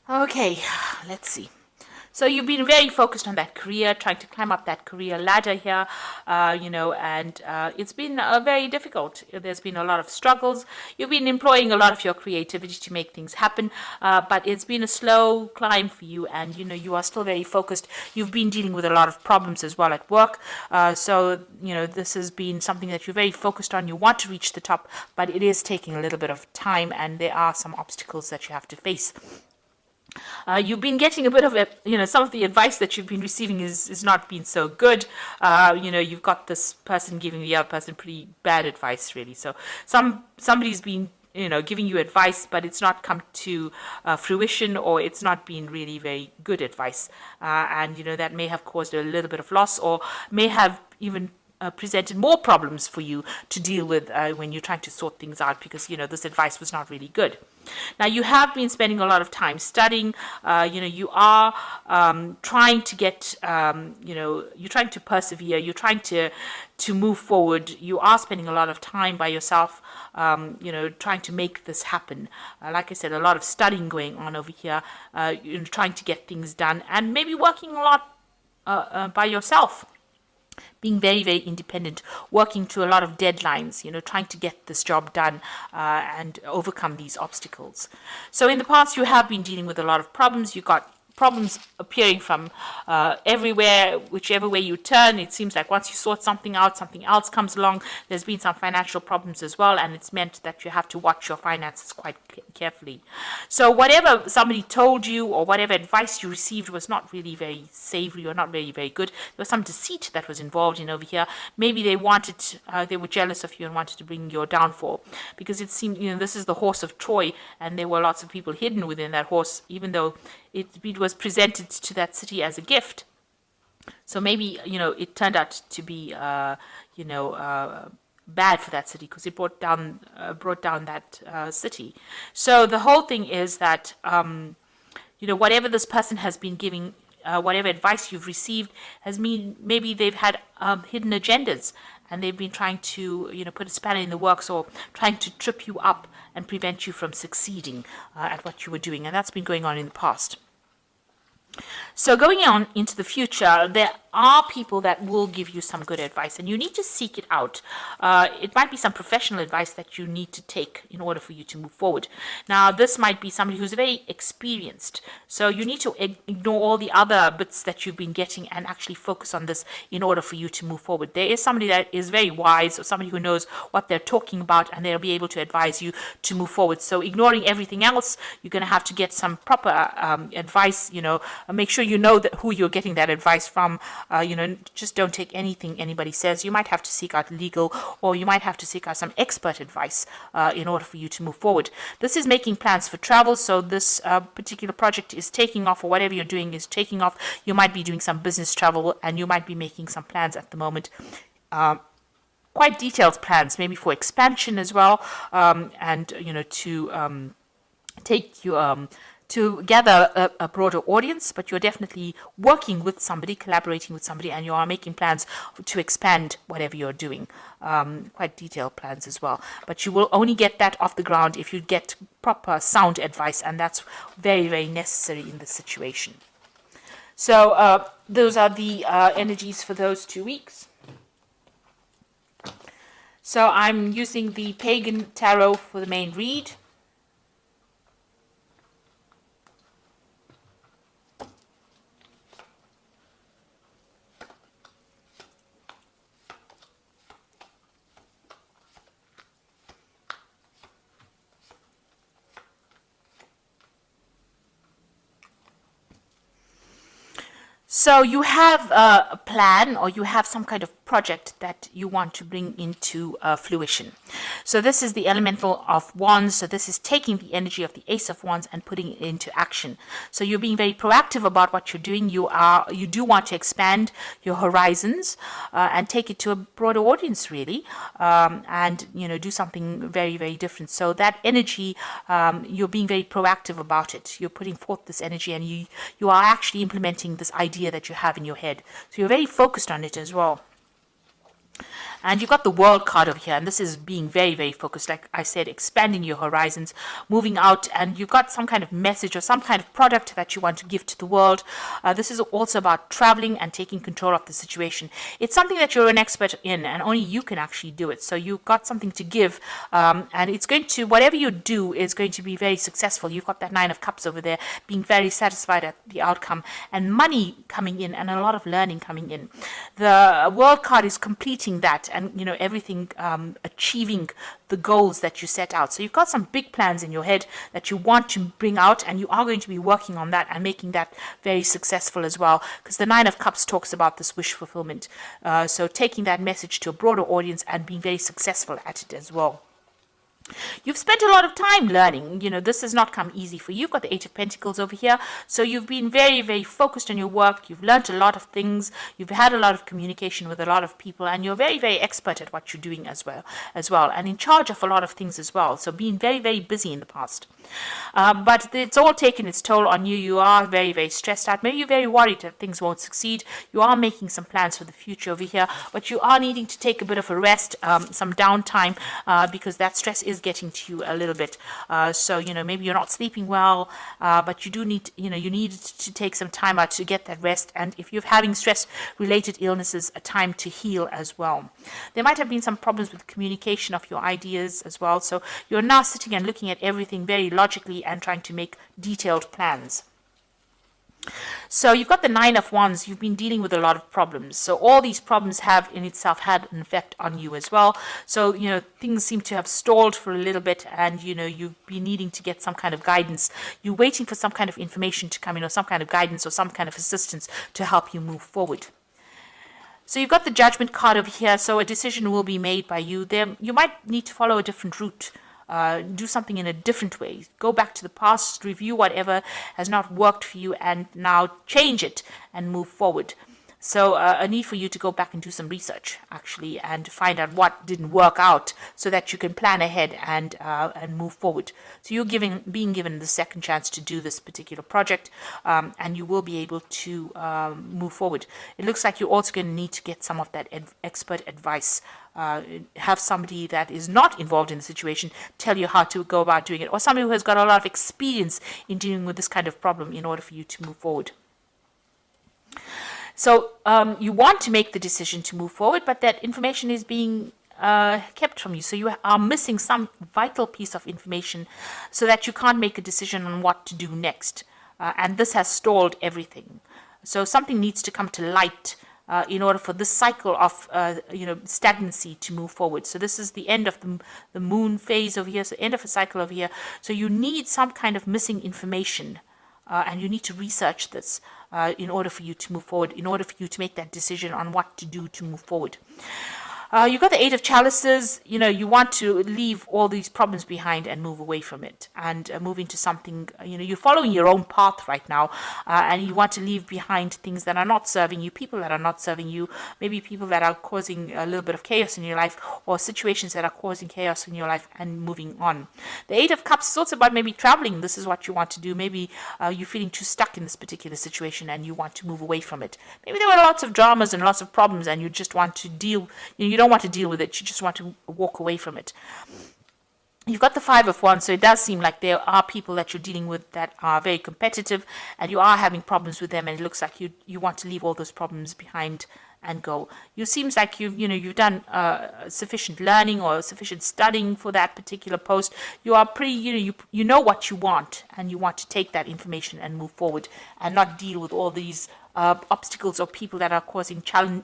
Okay, let's see. So you've been very focused on that career, trying to climb up that career ladder here, and it's been very difficult. There's been a lot of struggles. You've been employing a lot of your creativity to make things happen, but it's been a slow climb for you, and you are still very focused. You've been dealing with a lot of problems as well at work, so this has been something that you're very focused on. You want to reach the top, but it is taking a little bit of time, and there are some obstacles that you have to face. You've been getting a bit of some of the advice that you've been receiving is not been so good. You've got this person giving the other person pretty bad advice, really. So somebody's been giving you advice, but it's not come to fruition, or it's not been really very good advice, and that may have caused a little bit of loss, or may have even presented more problems for you to deal with when you're trying to sort things out, because this advice was not really good. Now, you have been spending a lot of time studying. You are trying to get, you're trying to persevere. You're trying to move forward. You are spending a lot of time by yourself, trying to make this happen. Like I said, a lot of studying going on over here. Trying to get things done, and maybe working a lot by yourself. Being very, very independent, working to a lot of deadlines, trying to get this job done and overcome these obstacles. So in the past, you have been dealing with a lot of problems. You got problems appearing from everywhere, whichever way you turn. It seems like once you sort something out, something else comes along. There's been some financial problems as well, and it's meant that you have to watch your finances quite carefully. So whatever somebody told you, or whatever advice you received, was not really very savory, or not really very good. There was some deceit that was involved in over here. Maybe they were jealous of you and wanted to bring your downfall, because it seemed, this is the horse of Troy, and there were lots of people hidden within that horse, even though it was presented to that city as a gift. So maybe, it turned out to be, bad for that city, because it brought down that city. So the whole thing is that, whatever this person has been giving, whatever advice you've received, has mean maybe they've had hidden agendas, and they've been trying to, put a spanner in the works, or trying to trip you up and prevent you from succeeding at what you were doing. And that's been going on in the past. So going on into the future, there are people that will give you some good advice, and you need to seek it out. It might be some professional advice that you need to take in order for you to move forward. Now, this might be somebody who's very experienced, so you need to ignore all the other bits that you've been getting and actually focus on this in order for you to move forward. There is somebody that is very wise, or somebody who knows what they're talking about, and they'll be able to advise you to move forward. So ignoring everything else, you're going to have to get some proper advice. Make sure you know who you're getting that advice from. Just don't take anything anybody says. You might have to seek out legal, or you might have to seek out some expert advice in order for you to move forward. This is making plans for travel. So this particular project is taking off, or whatever you're doing is taking off. You might be doing some business travel, and you might be making some plans at the moment. Quite detailed plans, maybe for expansion as well, and to take you to gather a broader audience, but you're definitely working with somebody, collaborating with somebody, and you are making plans to expand whatever you're doing. Quite detailed plans as well. But you will only get that off the ground if you get proper sound advice, and that's very, very necessary in this situation. So those are the energies for those 2 weeks. So I'm using the Pagan Tarot for the main read. So you have a plan, or you have some kind of project that you want to bring into fruition. So this is the elemental of wands. So this is taking the energy of the Ace of Wands and putting it into action. So you're being very proactive about what you're doing. You do want to expand your horizons and take it to a broader audience, really, and do something very, very different. So that energy, you're being very proactive about it. You're putting forth this energy, and you are actually implementing this idea that you have in your head. So you're very focused on it as well. And you've got the world card over here, and this is being very, very focused. Like I said, expanding your horizons, moving out, and you've got some kind of message or some kind of product that you want to give to the world. This is also about traveling and taking control of the situation. It's something that you're an expert in, and only you can actually do it. So you've got something to give, and it's going to, whatever you do is going to be very successful. You've got that Nine of Cups over there, being very satisfied at the outcome, and money coming in, and a lot of learning coming in. The world card is completing that, and everything, achieving the goals that you set out. So you've got some big plans in your head that you want to bring out, and you are going to be working on that and making that very successful as well, because the Nine of Cups talks about this wish fulfillment. So taking that message to a broader audience and being very successful at it as well. You've spent a lot of time learning. This has not come easy for you. You've got the Eight of Pentacles over here. So you've been very, very focused on your work. You've learned a lot of things. You've had a lot of communication with a lot of people, and you're very, very expert at what you're doing as well, and in charge of a lot of things as well. So being very, very busy in the past. But it's all taken its toll on you. You are very, very stressed out. Maybe you're very worried that things won't succeed. You are making some plans for the future over here, but you are needing to take a bit of a rest, some downtime, because that stress is getting to you a little bit. So maybe you're not sleeping well, but you do need, you need to take some time out to get that rest. And if you're having stress-related illnesses, a time to heal as well. There might have been some problems with communication of your ideas as well. So you're now sitting and looking at everything very logically and trying to make detailed plans. So you've got the Nine of Wands. You've been dealing with a lot of problems. So all these problems have in itself had an effect on you as well. So, things seem to have stalled for a little bit, and, you've been needing to get some kind of guidance. You're waiting for some kind of information to come in, or some kind of guidance or some kind of assistance to help you move forward. So you've got the Judgment card over here. So a decision will be made by you. You might need to follow a different route. Do something in a different way. Go back to the past, review whatever has not worked for you, and now change it and move forward. So a need for you to go back and do some research, actually, and find out what didn't work out, so that you can plan ahead and move forward. So you're being given the second chance to do this particular project, and you will be able to move forward. It looks like you're also going to need to get some of that expert advice. Have somebody that is not involved in the situation tell you how to go about doing it, or somebody who has got a lot of experience in dealing with this kind of problem in order for you to move forward. So you want to make the decision to move forward, but that information is being kept from you. So you are missing some vital piece of information, so that you can't make a decision on what to do next. And this has stalled everything. So something needs to come to light in order for this cycle of stagnancy to move forward. So this is the end of the moon phase over here, so end of a cycle over here. So you need some kind of missing information, and you need to research this in order for you to move forward, in order for you to make that decision on what to do to move forward. You've got the Eight of Chalices. You want to leave all these problems behind and move away from it, and move into something, you're following your own path right now, and you want to leave behind things that are not serving you, people that are not serving you, maybe people that are causing a little bit of chaos in your life, or situations that are causing chaos in your life, and moving on. The Eight of Cups is also about maybe traveling. This is what you want to do. Maybe you're feeling too stuck in this particular situation and you want to move away from it. Maybe there were lots of dramas and lots of problems, and you just want to deal, you don't want to deal with it, you just want to walk away from it. You've got the Five of Wands, so it does seem like there are people that you're dealing with that are very competitive, and you are having problems with them, and it looks like you want to leave all those problems behind and go. It seems like you've done sufficient learning or sufficient studying for that particular post. You are pretty, you know what you want, and you want to take that information and move forward, and not deal with all these obstacles or people that are causing challenge,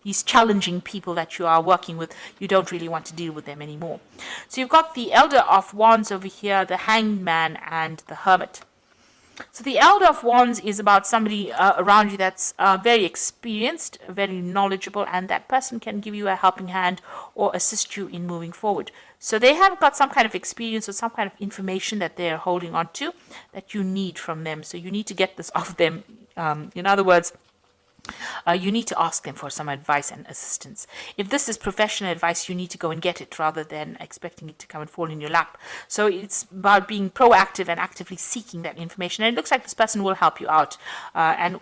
these challenging people that you are working with. You don't really want to deal with them anymore. So you've got the Elder of Wands over here, the Hanged Man, and the Hermit. So the Elder of Wands is about somebody around you that's very experienced, very knowledgeable, and that person can give you a helping hand or assist you in moving forward. So they have got some kind of experience or some kind of information that they're holding on to that you need from them. So you need to get this off them. In other words, you need to ask them for some advice and assistance. If this is professional advice, you need to go and get it rather than expecting it to come and fall in your lap. So it's about being proactive and actively seeking that information. And it looks like this person will help you out. And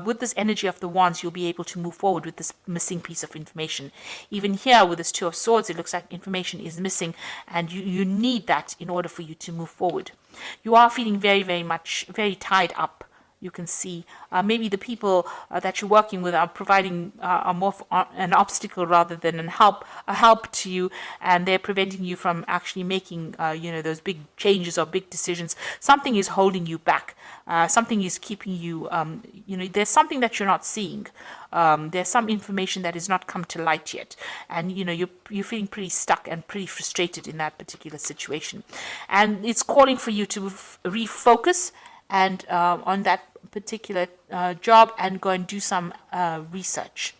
with this energy of the wands, you'll be able to move forward with this missing piece of information. Even here with this Two of Swords, it looks like information is missing, and you need that in order for you to move forward. You are feeling very, very much, very tied up. You can see maybe the people that you're working with are providing are more an obstacle rather than a help to you, and they're preventing you from actually making those big changes or big decisions. Something is holding you back. Something is keeping you. There's something that you're not seeing. There's some information that has not come to light yet, and you're feeling pretty stuck and pretty frustrated in that particular situation, and it's calling for you to refocus and on that particular job and go and do some research.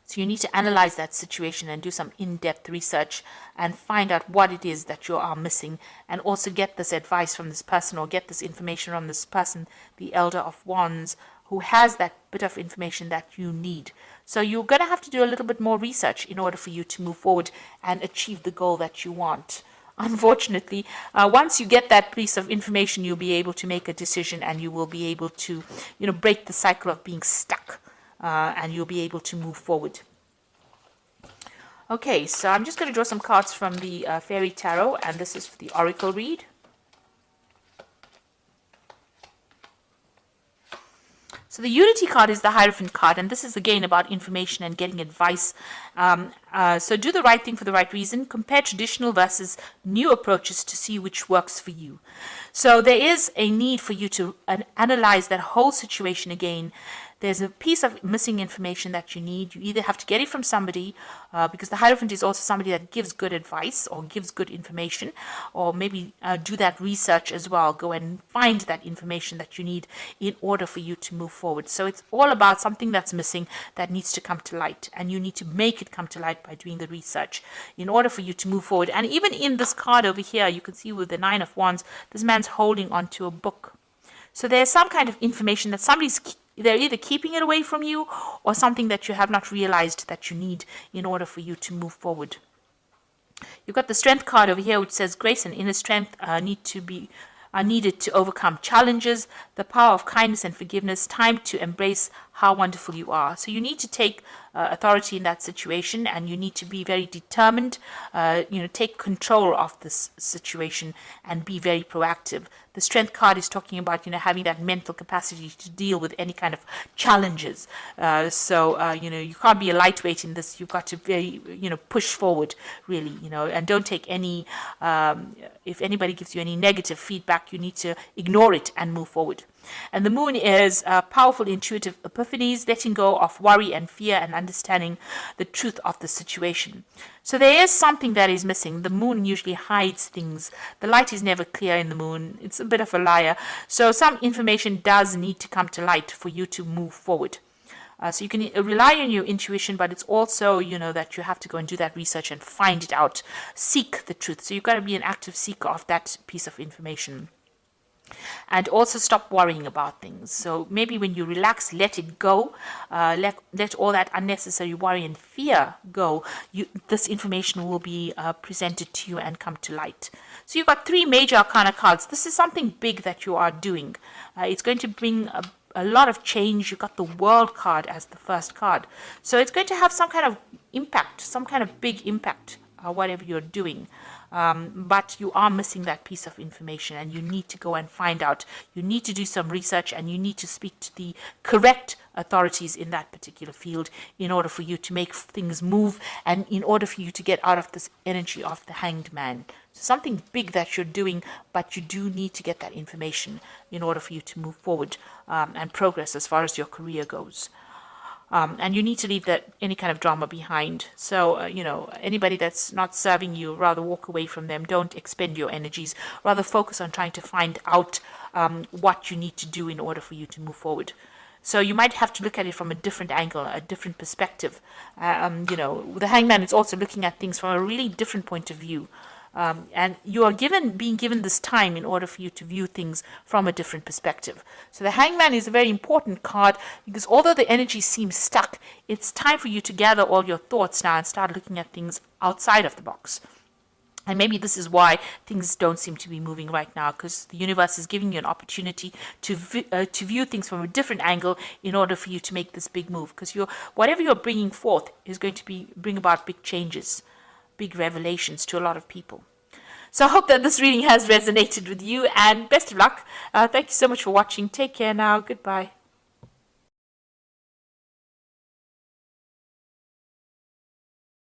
So you need to analyze that situation and do some in-depth research and find out what it is that you are missing, and also get this advice from this person or get this information from this person, the Elder of Wands, who has that bit of information that you need. So you're going to have to do a little bit more research in order for you to move forward and achieve the goal that you want. Unfortunately, once you get that piece of information, you'll be able to make a decision, and you will be able to, break the cycle of being stuck, and you'll be able to move forward. Okay, so I'm just going to draw some cards from the Fairy Tarot, and this is for the Oracle read. So the Unity card is the Hierophant card, and this is again about information and getting advice. So do the right thing for the right reason. Compare traditional versus new approaches to see which works for you. So there is a need for you to analyze that whole situation again. There's a piece of missing information that you need. You either have to get it from somebody, because the Hierophant is also somebody that gives good advice or gives good information, or maybe do that research as well. Go and find that information that you need in order for you to move forward. So it's all about something that's missing that needs to come to light, and you need to make it come to light by doing the research in order for you to move forward. And even in this card over here, you can see with the Nine of Wands, this man's holding onto a book. So there's some kind of information that they're either keeping it away from you, or something that you have not realized that you need in order for you to move forward. You've got the Strength card over here, which says grace and inner strength are needed to overcome challenges, the power of kindness and forgiveness, time to embrace how wonderful you are. So you need to take authority in that situation, and you need to be very determined, take control of this situation and be very proactive. The Strength card is talking about, having that mental capacity to deal with any kind of challenges. You can't be a lightweight in this. You've got to very, push forward, really, and don't take any, if anybody gives you any negative feedback, you need to ignore it and move forward. And the Moon is powerful, intuitive epiphanies, letting go of worry and fear and understanding the truth of the situation. So there is something that is missing. The Moon usually hides things. The light is never clear in the Moon. It's a bit of a liar. So some information does need to come to light for you to move forward. So you can rely on your intuition, but it's also, that you have to go and do that research and find it out. Seek the truth. So you've got to be an active seeker of that piece of information. And also stop worrying about things. So maybe when you relax, let it go. Let all that unnecessary worry and fear go. This information will be presented to you and come to light. So you've got 3 major arcana cards. This is something big that you are doing. It's going to bring a lot of change. You've got the World card as the first card. So it's going to have some kind of impact, some kind of big impact, whatever you're doing. But you are missing that piece of information, and you need to go and find out. You need to do some research, and you need to speak to the correct authorities in that particular field in order for you to make things move, and in order for you to get out of this energy of the Hanged Man. So something big that you're doing, but you do need to get that information in order for you to move forward and progress as far as your career goes. And you need to leave any kind of drama behind. So, anybody that's not serving you, rather walk away from them. Don't expend your energies. Rather focus on trying to find out what you need to do in order for you to move forward. So you might have to look at it from a different angle, a different perspective. The Hangman is also looking at things from a really different point of view. And you are being given this time in order for you to view things from a different perspective. So the Hangman is a very important card, because although the energy seems stuck, it's time for you to gather all your thoughts now and start looking at things outside of the box. And maybe this is why things don't seem to be moving right now, because the universe is giving you an opportunity to view things from a different angle in order for you to make this big move. Because whatever you're bringing forth is going to bring about big changes, big revelations to a lot of people. So I hope that this reading has resonated with you, and best of luck. Thank you so much for watching. Take care now. Goodbye.